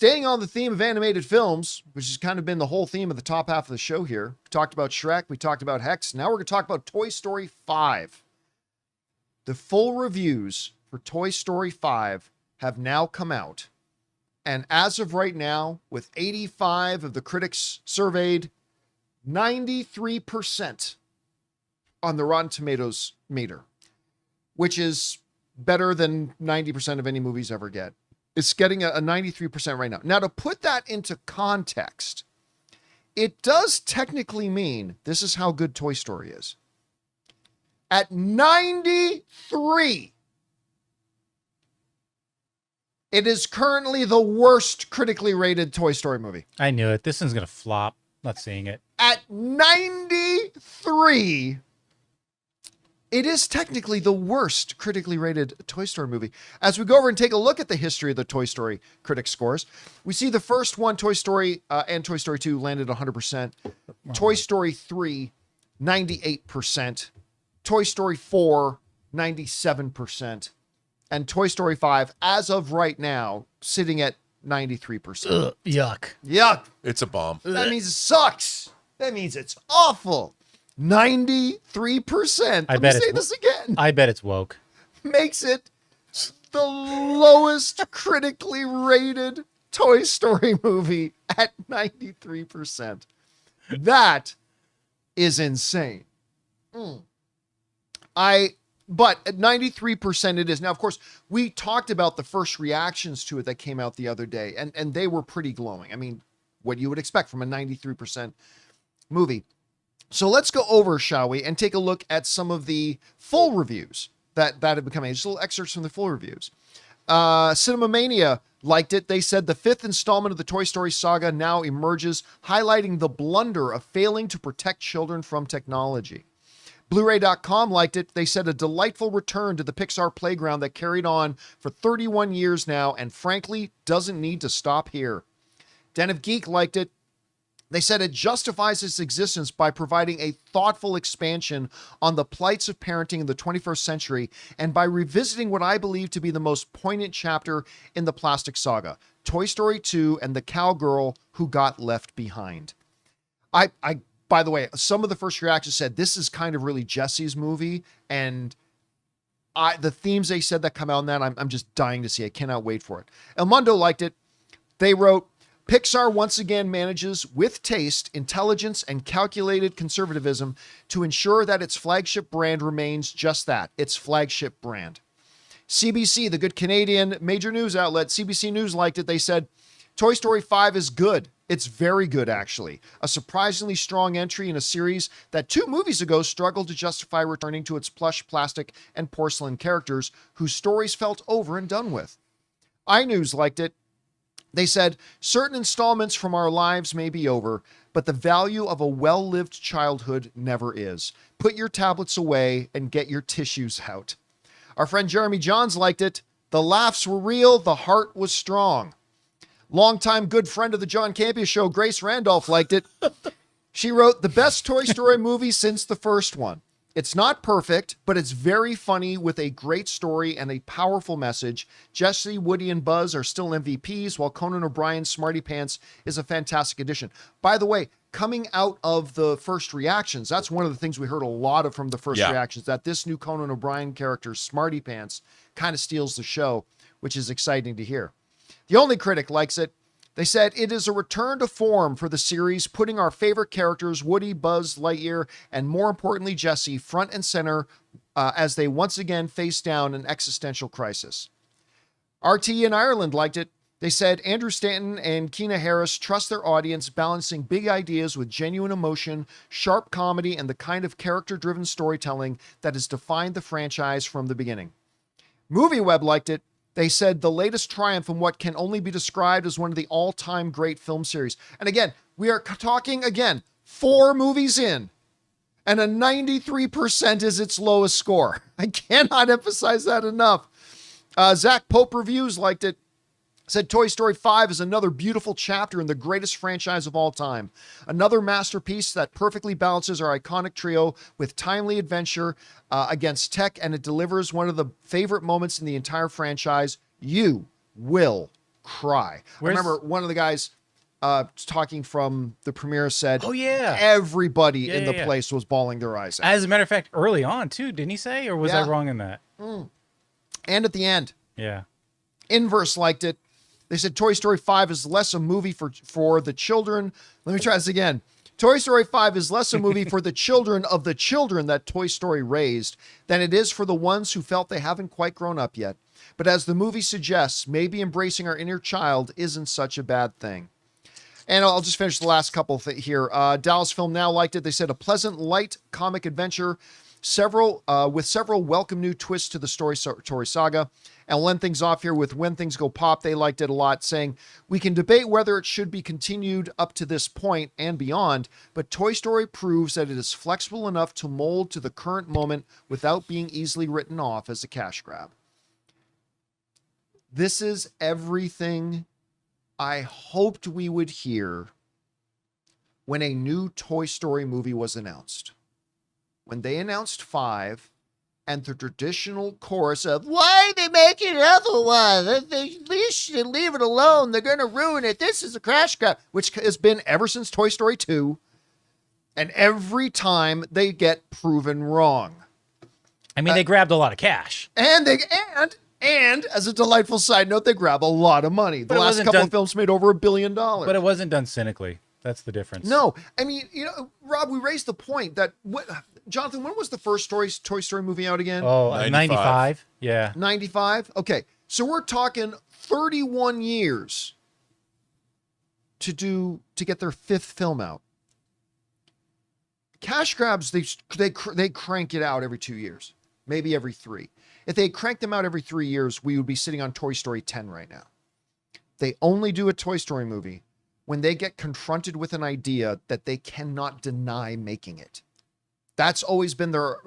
Staying on the theme of animated films, which has kind of been the whole theme of the top half of the show here. We talked about Shrek. We talked about Hex. Now we're going to talk about Toy Story 5. The full reviews for Toy Story 5 have now come out. And as of right now, with 85 of the critics surveyed, 93% on the Rotten Tomatoes meter, which is better than 90% of any movies ever get. It's getting a 93% right now. Now, to put that into context, it does technically mean this is how good Toy Story is. At 93, it is currently the worst critically rated Toy Story movie. I knew it. This one's going to flop. Not seeing it. At 93, it is technically the worst critically rated Toy Story movie. As we go over and take a look at the history of the Toy Story critic scores, we see the first one, Toy Story and Toy Story 2, landed 100%. Toy Story 3, 98%. Toy Story 4, 97%. And Toy Story 5, as of right now, sitting at 93%. Ugh, yuck. Yuck. It's a bomb. That means it sucks. That means it's awful. 93%. Let me say this again. I bet it's woke. Makes it the lowest critically rated Toy Story movie at 93%. That is insane. But at 93% it is. Now, of course, we talked about the first reactions to it that came out the other day, and they were pretty glowing. I mean, what you would expect from a 93% movie. So let's go over, shall we, and take a look at some of the full reviews that have become just little excerpts from the full reviews. Cinema Mania liked it. They said the fifth installment of the Toy Story saga now emerges, highlighting the blunder of failing to protect children from technology. Blu-ray.com liked it. They said a delightful return to the Pixar playground that carried on for 31 years now and frankly doesn't need to stop here. Den of Geek liked it. They said it justifies its existence by providing a thoughtful expansion on the plights of parenting in the 21st century and by revisiting what I believe to be the most poignant chapter in the plastic saga, Toy Story 2 and the cowgirl who got left behind. By the way, some of the first reactions said this is kind of really Jesse's movie, and the themes they said that come out in that, I'm just dying to see. I cannot wait for it. El Mundo liked it. They wrote, Pixar once again manages, with taste, intelligence, and calculated conservatism, to ensure that its flagship brand remains just that, its flagship brand. CBC, the good Canadian major news outlet, CBC News liked it. They said, Toy Story 5 is good. It's very good, actually. A surprisingly strong entry in a series that 2 movies ago struggled to justify returning to its plush, plastic, and porcelain characters whose stories felt over and done with. iNews liked it. They said, certain installments from our lives may be over, but the value of a well-lived childhood never is. Put your tablets away and get your tissues out. Our friend Jeremy Johns liked it. The laughs were real. The heart was strong. Longtime good friend of the John Campea Show, Grace Randolph, liked it. She wrote, the best Toy Story movie since the first one. It's not perfect, but it's very funny with a great story and a powerful message. Jesse, Woody, and Buzz are still MVPs, while Conan O'Brien's Smarty Pants is a fantastic addition. By the way, coming out of the first reactions, that's one of the things we heard a lot of from the first reactions, that this new Conan O'Brien character, Smarty Pants, kind of steals the show, which is exciting to hear. The Only Critic likes it. They said, it is a return to form for the series, putting our favorite characters, Woody, Buzz, Lightyear, and more importantly, Jesse, front and center as they once again face down an existential crisis. RT in Ireland liked it. They said, Andrew Stanton and Keena Harris trust their audience, balancing big ideas with genuine emotion, sharp comedy, and the kind of character-driven storytelling that has defined the franchise from the beginning. MovieWeb liked it. They said the latest triumph in what can only be described as one of the all-time great film series. And again, we are talking, 4 movies in, and a 93% is its lowest score. I cannot emphasize that enough. Zach Pope Reviews liked it. Said Toy Story 5 is another beautiful chapter in the greatest franchise of all time. Another masterpiece that perfectly balances our iconic trio with timely adventure against tech, and it delivers one of the favorite moments in the entire franchise. You will cry. Where's- I remember one of the guys talking from the premiere said, Oh, yeah. everybody Yeah, in yeah, the yeah. place was bawling their eyes out. As a matter of fact, early on too, didn't he say, or was I Yeah. wrong in that? And at the end, Yeah. Inverse liked it. They said Toy Story 5 is less a movie for the children. Let me try this again. Toy Story 5 is less a movie for the children of the children that Toy Story raised than it is for the ones who felt they haven't quite grown up yet. But as the movie suggests, maybe embracing our inner child isn't such a bad thing. And I'll just finish the last couple here. Dallas Film Now liked it. They said a pleasant, light comic adventure, with several welcome new twists to the story saga. And I'll end things off here with When Things Go Pop. They liked it a lot, saying, we can debate whether it should be continued up to this point and beyond, but Toy Story proves that it is flexible enough to mold to the current moment without being easily written off as a cash grab. This is everything I hoped we would hear when a new Toy Story movie was announced. When they announced 5 and the traditional chorus of, why are they making another one? They should leave it alone. They're going to ruin it. This is a crash grab, which has been ever since Toy Story 2. And every time they get proven wrong. I mean, they grabbed a lot of cash. And as a delightful side note, they grab a lot of money. The But it last wasn't couple done- of films made over $1 billion. But it wasn't done cynically. That's the difference. No, I mean, Rob, we raised the point that Jonathan, when was the first Toy Story movie out again? Oh, 95. 95? Yeah. 95? Okay. So we're talking 31 years to get their 5th film out. Cash grabs, they crank it out every 2 years, maybe every 3. If they cranked them out every 3 years, we would be sitting on Toy Story 10 right now. They only do a Toy Story movie when they get confronted with an idea that they cannot deny making it. That's always been their,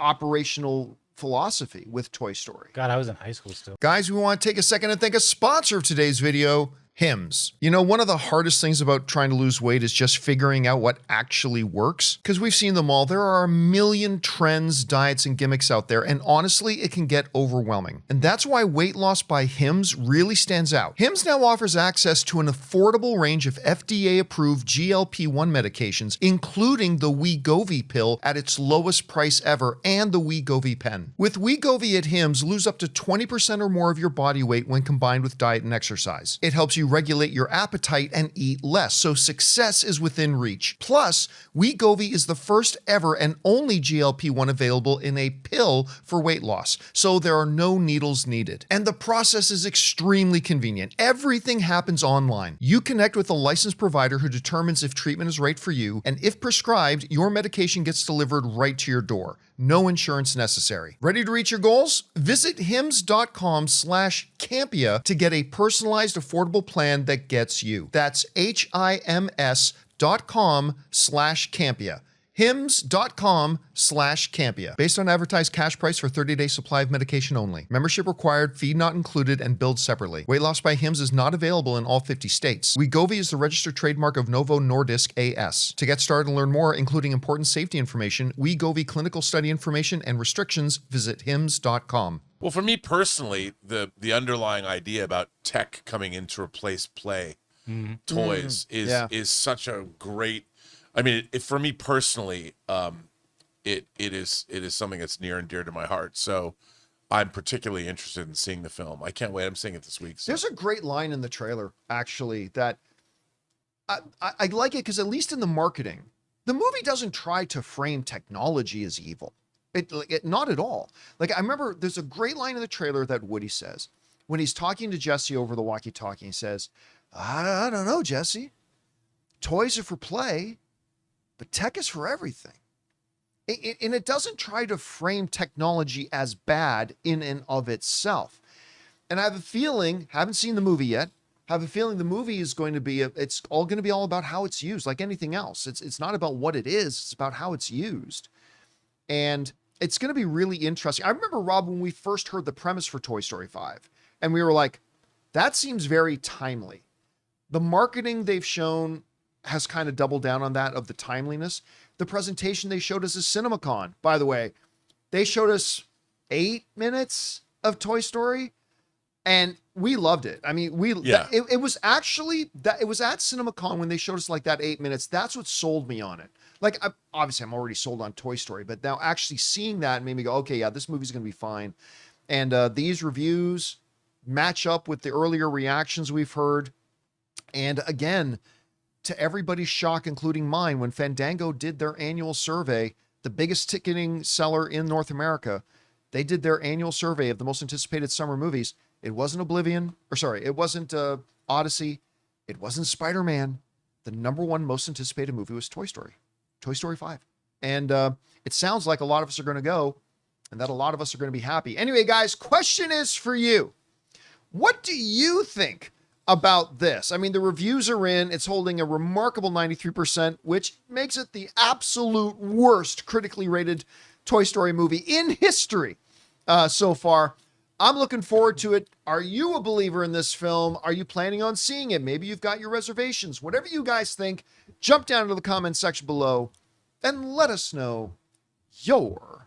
operational philosophy with Toy Story. God, I was in high school still. Guys, we want to take a second and thank a sponsor of today's video, Hims. One of the hardest things about trying to lose weight is just figuring out what actually works. Because we've seen them all. There are a million trends, diets, and gimmicks out there. And honestly, it can get overwhelming. And that's why weight loss by Hims really stands out. Hims now offers access to an affordable range of FDA-approved GLP-1 medications, including the Wegovy pill at its lowest price ever and the Wegovy pen. With Wegovy at Hims, lose up to 20% or more of your body weight when combined with diet and exercise. It helps you regulate your appetite and eat less, so success is within reach. Plus, Wegovy is the first ever and only GLP-1 available in a pill for weight loss, so there are no needles needed. And the process is extremely convenient. Everything happens online. You connect with a licensed provider who determines if treatment is right for you, and if prescribed, your medication gets delivered right to your door. No insurance necessary. Ready to reach your goals? Visit hims.com/Campea to get a personalized, affordable plan that gets you. That's HIMS.com/Campea. hims.com/Campea. Based on advertised cash price for 30-day supply of medication only. Membership required, fee not included, and billed separately. Weight loss by Hims is not available in all 50 states. Wegovy is the registered trademark of Novo Nordisk A.S. To get started and learn more, including important safety information, Wegovy clinical study information, and restrictions, visit hims.com. Well, for me personally, the underlying idea about tech coming in to replace play toys is such a great. I mean, for me personally, it is something that's near and dear to my heart. So I'm particularly interested in seeing the film. I can't wait. I'm seeing it this week. So. There's a great line in the trailer, actually, that I like it because at least in the marketing, the movie doesn't try to frame technology as evil. It not at all. Like, I remember there's a great line in the trailer that Woody says when he's talking to Jesse over the walkie-talkie. He says, I don't know, Jesse. Toys are for play, but tech is for everything. And it doesn't try to frame technology as bad in and of itself. And I have a feeling, haven't seen the movie yet, have a feeling the movie is going to be, it's all going to be all about how it's used, like anything else. It's not about what it is, it's about how it's used. And it's going to be really interesting. I remember, Rob, when we first heard the premise for Toy Story 5, and we were like, that seems very timely. The marketing they've shown has kind of doubled down on that, of the timeliness. The presentation they showed us is CinemaCon. By the way, they showed us 8 minutes of Toy Story. And we loved it. I mean, Yeah. it was actually that it was at CinemaCon when they showed us like that 8 minutes. That's what sold me on it. Like, obviously, I'm already sold on Toy Story, but now actually seeing that made me go, okay, yeah, this movie's going to be fine. And these reviews match up with the earlier reactions we've heard. And again, to everybody's shock, including mine, when Fandango did their annual survey, the biggest ticketing seller in North America, they did their annual survey of the most anticipated summer movies. It wasn't it wasn't Odyssey. It wasn't Spider-Man. The number one most anticipated movie was Toy Story 5. And it sounds like a lot of us are going to go, and that a lot of us are going to be happy. Anyway, guys, question is for you. What do you think about this? I mean, the reviews are in. It's holding a remarkable 93%, which makes it the absolute worst critically rated Toy Story movie in history so far. I'm looking forward to it. Are you a believer in this film? Are you planning on seeing it? Maybe you've got your reservations. Whatever you guys think, jump down into the comments section below and let us know your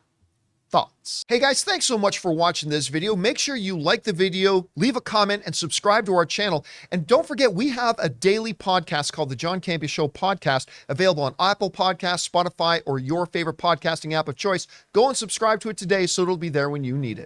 thoughts. Hey guys, thanks so much for watching this video. Make sure you like the video, leave a comment, and subscribe to our channel. And don't forget, we have a daily podcast called the John Campea Show podcast, available on Apple Podcasts, Spotify, or your favorite podcasting app of choice. Go and subscribe to it today so it'll be there when you need it.